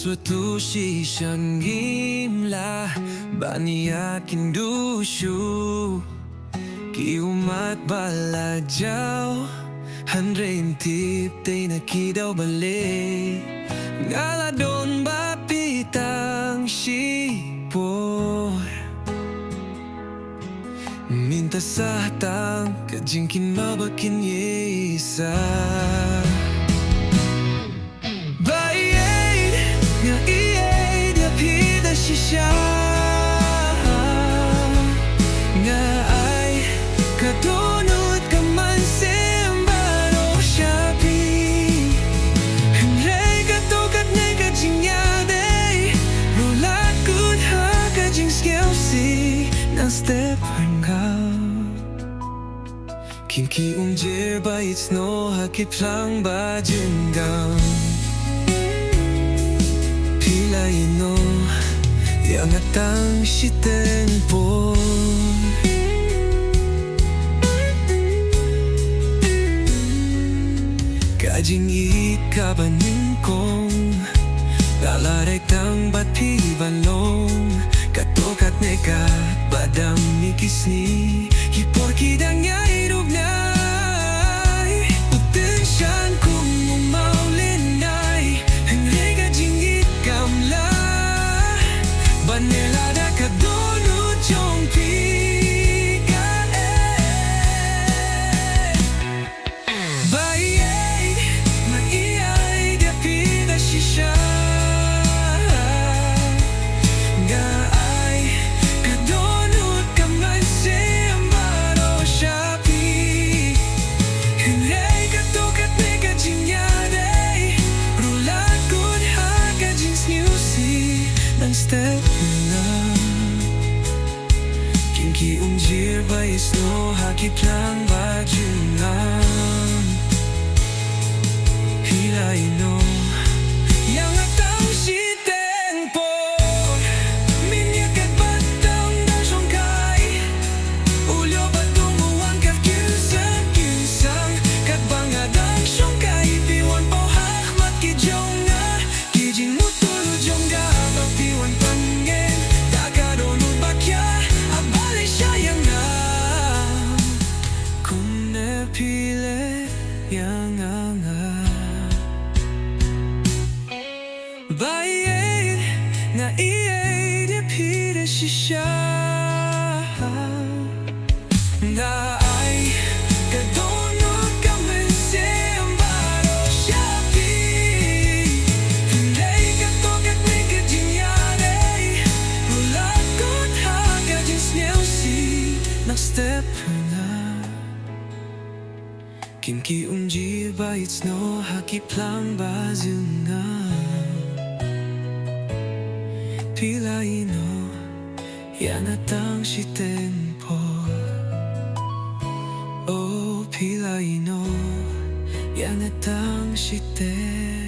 suatu si siyang gimla Baniyakin dusyo Kiumat balajaw Handrain tip tay nakidaw balik Ngala doon bapitang sipor Minta sa hatang kajing kinabakin yesa siya nga ay kadunot ka man sembaro Shopee Henry katukat na kajinyade Rulat good ha kajing skillsi ng step hangout Kinki umjer ba it's no hakip lang ba jenggang Pilay no Yang atang shiten po Kajing ikabanin kong Lalaray tang bati balong Katokat neka badang nikis ni Hipor kidang niya irog na Utensyan kong umaulin ay Henry kajing ikamla Banelada kadunot yung pika Bayay, maiyay Dapida siya Nga ay kadunot ka man sembaro Shopee Hinay katukat na kajinyade Rulat good ha kajing sniusi Nang step Kinki umjir ba isno hakip lang ba jungan Hilay no Yang atang shiten po Minyakat batang ng songkay Ulyo batong uwan kat kinsang Kat bangadang songkay Piwan po hakmat kijong nga Kijing mutulu jong ga Piwan pangen Dagadonut bakya Abali siya yang nga Kung napili yang nga Bayay nga iyay Dapida siya Na ay kadunot ka man sembaro Shopee Hinday katukat na kajinyade Rulat good ha kajing snelsi Nak step na Kinki umjir ba it's no hakip lang ba zungan Pilay no Yan atang shiten po Oh pilay no Yan atang shiten